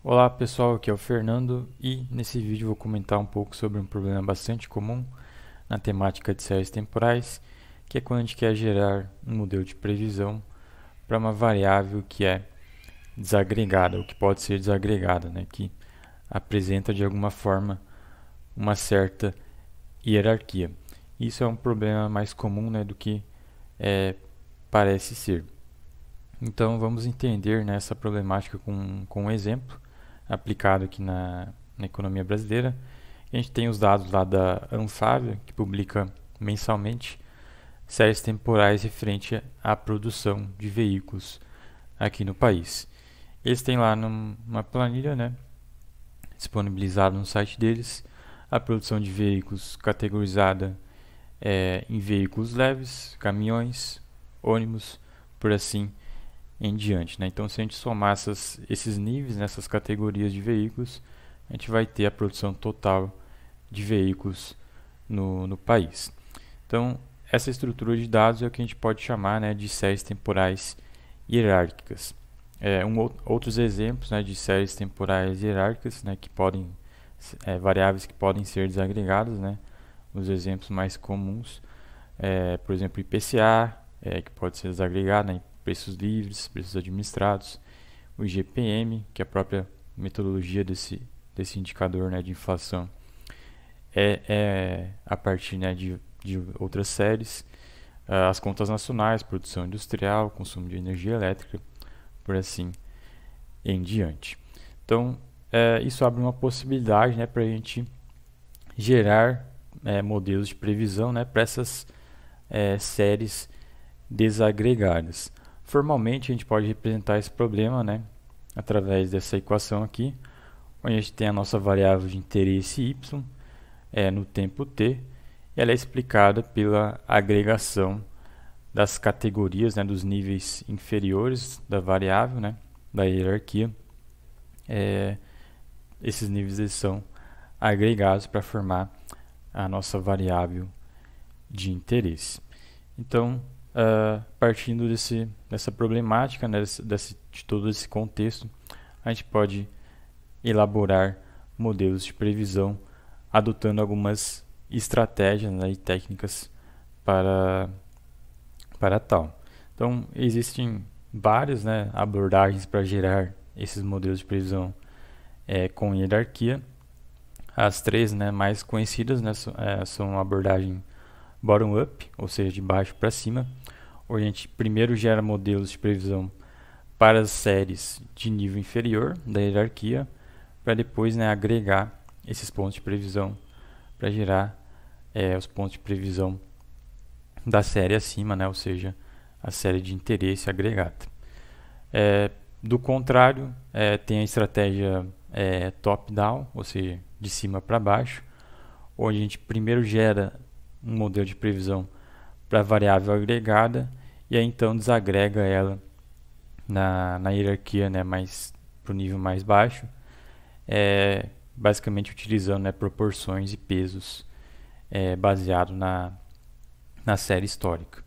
Olá pessoal, aqui é o Fernando e nesse vídeo vou comentar um pouco sobre um problema bastante comum na temática de séries temporais, que é quando a gente quer gerar um modelo de previsão para uma variável que é desagregada, ou que pode ser desagregada, né, que apresenta de alguma forma uma certa hierarquia. Isso é um problema mais comum, né, do que é, parece ser. Então vamos entender, né, essa problemática com um exemplo aplicado aqui na economia brasileira. A gente tem os dados lá da Anfávia, que publica mensalmente séries temporais referente à produção de veículos aqui no país. Eles têm lá numa planilha, né, disponibilizada no site deles, a produção de veículos categorizada em veículos leves, caminhões, ônibus, por assim em diante, né? Então, se a gente somar esses níveis, nessas categorias de veículos, a gente vai ter a produção total de veículos no país. Então, essa estrutura de dados é o que a gente pode chamar, né, de séries temporais hierárquicas. Outros exemplos, né, de séries temporais hierárquicas, né, que podem variáveis que podem ser desagregadas, né? Os exemplos mais comuns, por exemplo, IPCA, que pode ser desagregado, né, preços livres, preços administrados, o IGPM, que é a própria metodologia desse indicador, né, de inflação, é a partir, né, de outras séries, as contas nacionais, produção industrial, consumo de energia elétrica, por assim em diante. Então, isso abre uma possibilidade, né, para a gente gerar modelos de previsão, né, para essas séries desagregadas. Formalmente, a gente pode representar esse problema, né, através dessa equação aqui, onde a gente tem a nossa variável de interesse y no tempo t, e ela é explicada pela agregação das categorias, né, dos níveis inferiores da variável, né, da hierarquia. Esses níveis eles são agregados para formar a nossa variável de interesse. Então, partindo dessa problemática, né, de todo esse contexto, a gente pode elaborar modelos de previsão adotando algumas estratégias, né, e técnicas para tal. Então, existem várias, né, abordagens para gerar esses modelos de previsão com hierarquia. As três, né, mais conhecidas, né, são a abordagem bottom-up, ou seja, de baixo para cima, onde a gente primeiro gera modelos de previsão para as séries de nível inferior da hierarquia, para depois, né, agregar esses pontos de previsão para gerar os pontos de previsão da série acima, né, ou seja, a série de interesse agregada. Do contrário, tem a estratégia top-down, ou seja, de cima para baixo, onde a gente primeiro gera um modelo de previsão para a variável agregada e aí então desagrega ela na hierarquia, né, para o nível mais baixo, basicamente utilizando, né, proporções e pesos baseado na série histórica.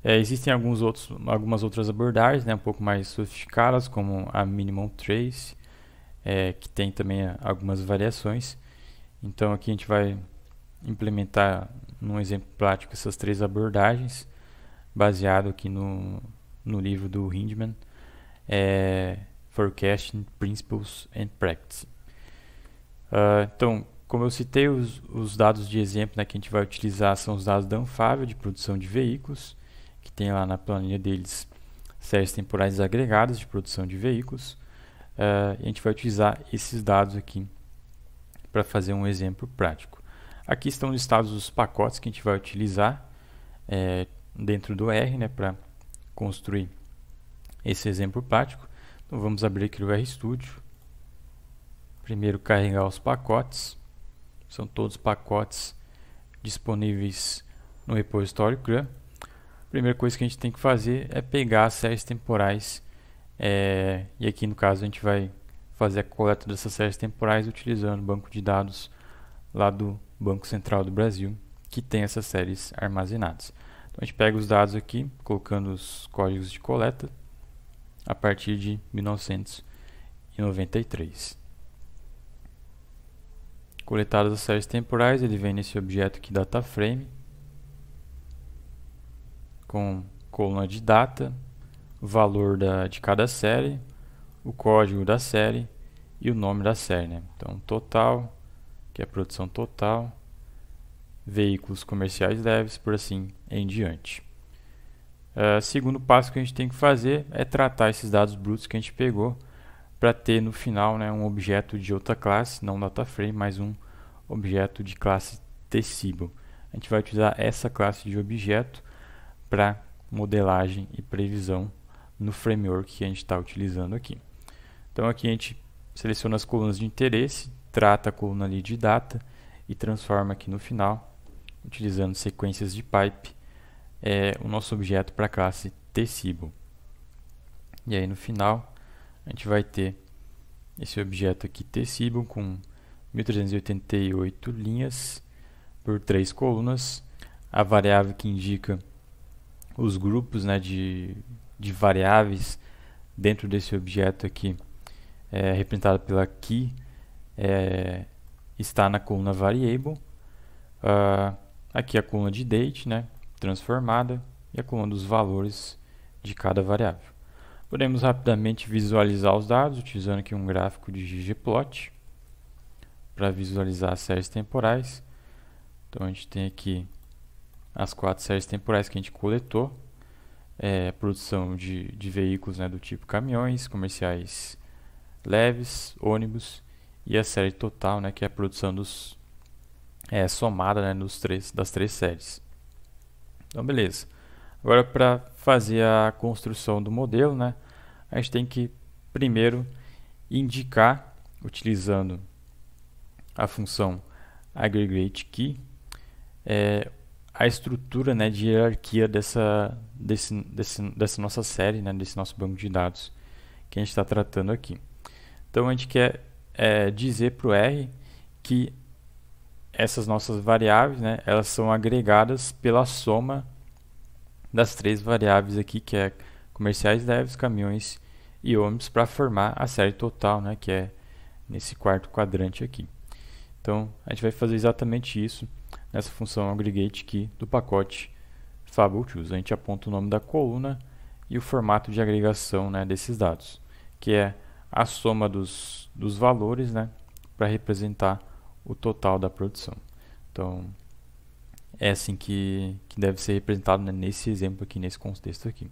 Existem algumas outras abordagens, né, um pouco mais sofisticadas, como a Minimum Trace, que tem também algumas variações. Então aqui a gente vai implementar num exemplo prático essas três abordagens, baseado aqui no livro do Hindman, Forecasting Principles and Practice. Então, como eu citei, os dados de exemplo, né, que a gente vai utilizar são os dados da Anfávia de produção de veículos, que tem lá na planilha deles séries temporais agregadas de produção de veículos. A gente vai utilizar esses dados aqui para fazer um exemplo prático. Aqui estão listados os pacotes que a gente vai utilizar dentro do R, né, para construir esse exemplo prático. Então vamos abrir aqui o RStudio. Primeiro carregar os pacotes. São todos pacotes disponíveis no repositório CRUN. A primeira coisa que a gente tem que fazer é pegar as séries temporais. E aqui no caso a gente vai fazer a coleta dessas séries temporais utilizando o banco de dados lá do Banco Central do Brasil, que tem essas séries armazenadas. Então a gente pega os dados aqui, colocando os códigos de coleta a partir de 1990. 93. Coletadas as séries temporais, ele vem nesse objeto aqui DataFrame, com coluna de data, o valor de cada série, o código da série e o nome da série, né? Então, total, que é a produção total, veículos comerciais leves, por assim em diante. Segundo passo que a gente tem que fazer é tratar esses dados brutos que a gente pegou para ter no final, né, um objeto de outra classe, não DataFrame, mas um objeto de classe Tecible. A gente vai utilizar essa classe de objeto para modelagem e previsão no framework que a gente está utilizando aqui. Então aqui a gente seleciona as colunas de interesse, trata a coluna ali de data e transforma aqui no final, utilizando sequências de pipe, o nosso objeto para a classe Tecible. E aí no final a gente vai ter esse objeto aqui Tecible com 1388 linhas por 3 colunas, a variável que indica os grupos, né, de variáveis dentro desse objeto aqui, representada pela key, está na coluna variable. Aqui a coluna de date, né, transformada, e a coluna dos valores de cada variável. Podemos rapidamente visualizar os dados utilizando aqui um gráfico de ggplot para visualizar as séries temporais. Então a gente tem aqui as 4 séries temporais que a gente coletou, produção de veículos, né, do tipo caminhões, comerciais leves, ônibus, e a série total, né, que é a produção somada, né, das 3 séries. Então beleza. Agora para fazer a construção do modelo, né, a gente tem que primeiro indicar, utilizando a função aggregateKey, a estrutura, né, de hierarquia dessa nossa série, né, desse nosso banco de dados que a gente está tratando aqui. Então a gente quer dizer para o R que essas nossas variáveis, né, elas são agregadas pela soma das 3 variáveis aqui, que é comerciais leves, caminhões e ônibus, para formar a série total, né, que é nesse quarto quadrante aqui. Então a gente vai fazer exatamente isso nessa função aggregateKey do pacote FableTools. A gente aponta o nome da coluna e o formato de agregação, né, desses dados, que é a soma dos valores, né, para representar o total da produção. Então é assim que deve ser representado, né, nesse exemplo aqui, nesse contexto aqui.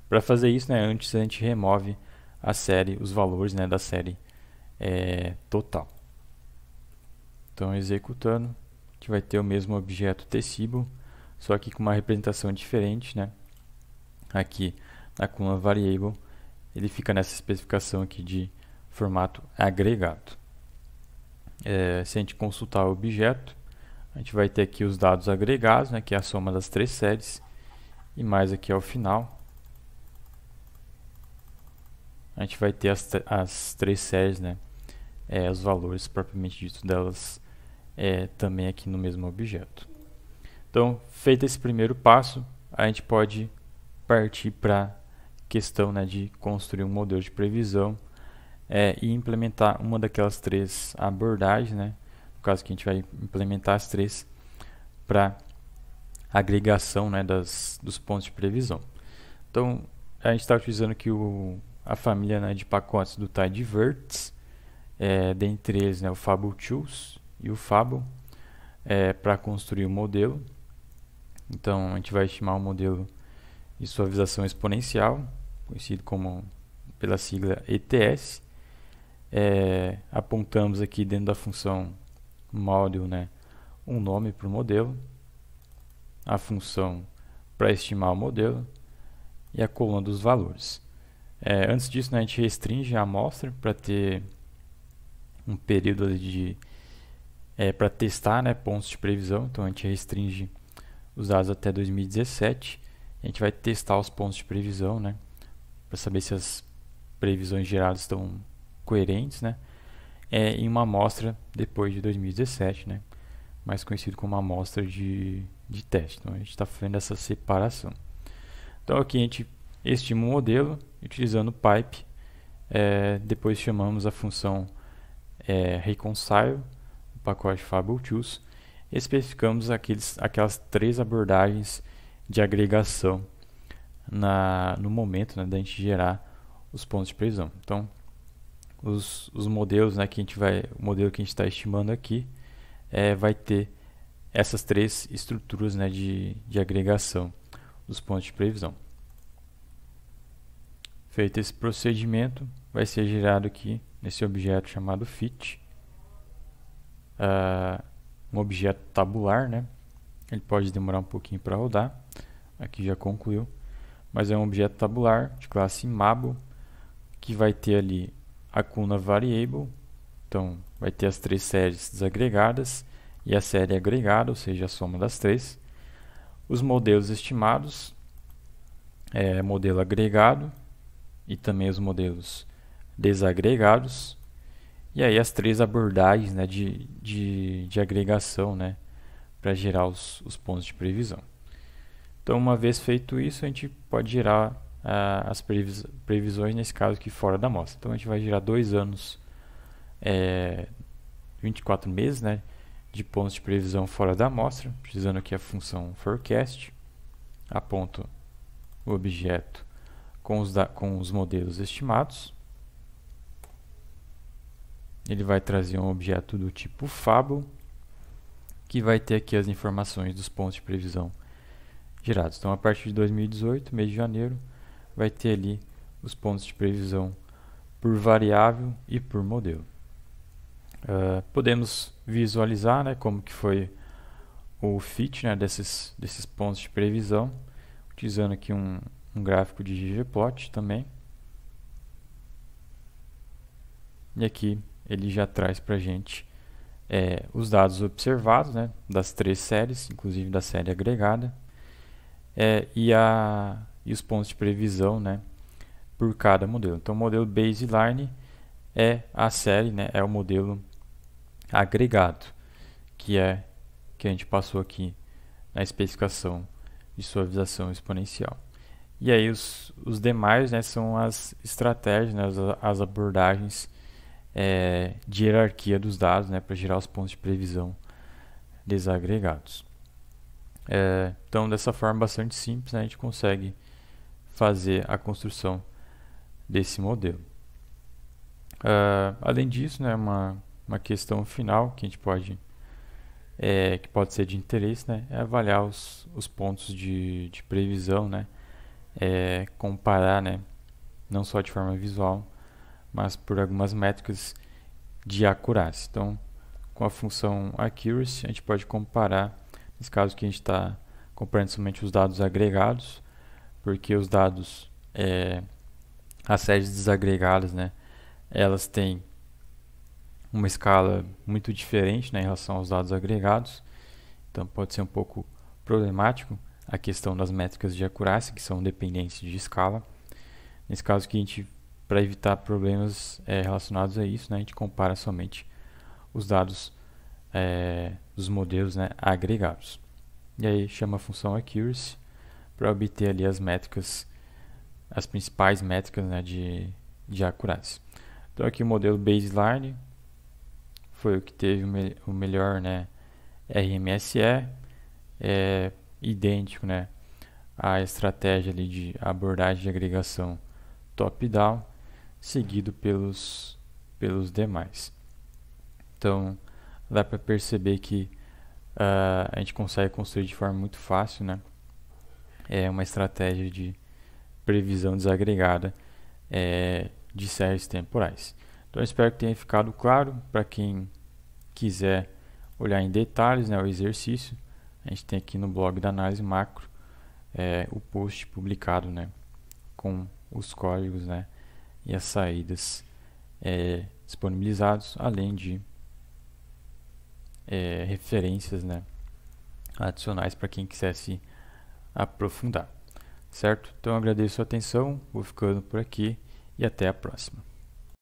Para fazer isso, né, antes a gente remove a série, os valores, né, da série total. Então executando, a gente vai ter o mesmo objeto Tecible, só que com uma representação diferente, né? Aqui na coluna variable, ele fica nessa especificação aqui de formato agregado. Se a gente consultar o objeto, a gente vai ter aqui os dados agregados, né, que é a soma das 3 séries, e mais aqui ao final a gente vai ter as 3 séries, né, os valores propriamente dito delas também aqui no mesmo objeto. Então, feito esse primeiro passo, a gente pode partir para a questão, né, de construir um modelo de previsão e implementar uma daquelas 3 abordagens, né, no caso que a gente vai implementar as 3 para agregação, né, dos pontos de previsão. Então, a gente está utilizando aqui a família, né, de pacotes do Tidyverse, dentre eles, né, o FableTools e o Fable, para construir o modelo. Então a gente vai estimar o modelo de suavização exponencial, conhecido pela sigla ETS. Apontamos aqui dentro da função model, né, um nome para o modelo, a função para estimar o modelo e a coluna dos valores. Antes disso, né, a gente restringe a amostra para ter um período ali para testar, né, pontos de previsão. Então a gente restringe os dados até 2017. A gente vai testar os pontos de previsão, né, para saber se as previsões geradas estão coerentes, né, em uma amostra depois de 2017, né, mais conhecido como amostra de teste. Então a gente está fazendo essa separação. Então aqui a gente estima o modelo utilizando o pipe Depois chamamos a função reconcile, o pacote fable_choose, e especificamos aquelas 3 abordagens de agregação no momento, né, da gente gerar os pontos de previsão. Então, os modelos, né, o modelo que a gente está estimando aqui vai ter essas 3 estruturas, né, de agregação dos pontos de previsão. Feito esse procedimento, vai ser gerado aqui nesse objeto chamado fit, um objeto tabular, né? Ele pode demorar um pouquinho para rodar. Aqui já concluiu, mas é um objeto tabular de classe Mabel que vai ter ali a coluna variable, então vai ter as 3 séries desagregadas e a série agregada, ou seja, a soma das 3. Os modelos estimados, modelo agregado e também os modelos desagregados. E aí as 3 abordagens, né, de agregação, né, para gerar os pontos de previsão. Então, uma vez feito isso, a gente pode gerar as previsões, nesse caso aqui, fora da amostra. Então, a gente vai gerar 2 anos, 24 meses, né, de pontos de previsão fora da amostra, utilizando aqui a função forecast. Aponto o objeto com os modelos estimados. Ele vai trazer um objeto do tipo fable, que vai ter aqui as informações dos pontos de previsão gerados. Então, a partir de 2018, mês de janeiro, vai ter ali os pontos de previsão por variável e por modelo. Podemos visualizar, né, como que foi o fit, né, desses pontos de previsão, utilizando aqui um gráfico de ggplot também. E aqui ele já traz para a gente os dados observados, né, das 3 séries, inclusive da série agregada, e os pontos de previsão, né, por cada modelo. Então, o modelo baseline é a série, né, é o modelo agregado, que a gente passou aqui na especificação de suavização exponencial. E aí os demais, né, são as estratégias, né, as abordagens de hierarquia dos dados, né, para gerar os pontos de previsão desagregados. Então, dessa forma bastante simples, né, a gente consegue fazer a construção desse modelo. Além disso, né, uma questão final que a gente que pode ser de interesse, né, é avaliar os pontos de previsão, né, comparar, né, não só de forma visual, mas por algumas métricas de acurácia. Então, com a função accuracy, a gente pode comparar, nesse caso que a gente está comparando somente os dados agregados, porque os dados, as séries desagregadas, né, elas têm uma escala muito diferente, né, em relação aos dados agregados. Então, pode ser um pouco problemático a questão das métricas de acurácia, que são dependentes de escala. Nesse caso que a gente, para evitar problemas relacionados a isso, né, a gente compara somente os dados dos modelos, né, agregados. E aí chama a função accuracy para obter ali as métricas, as principais métricas, né, de acurácia. Então aqui o modelo baseline foi o que teve o melhor, né, RMSE, idêntico, né, à estratégia ali de abordagem de agregação top-down, seguido pelos demais. Então, dá para perceber que a gente consegue construir de forma muito fácil, né, uma estratégia de previsão desagregada de séries temporais. Então, eu espero que tenha ficado claro. Para quem quiser olhar em detalhes, né, o exercício, a gente tem aqui no blog da Análise Macro o post publicado, né, com os códigos, né, e as saídas disponibilizados, além de referências, né, adicionais para quem quisesse aprofundar. Certo? Então, eu agradeço a atenção, vou ficando por aqui e até a próxima.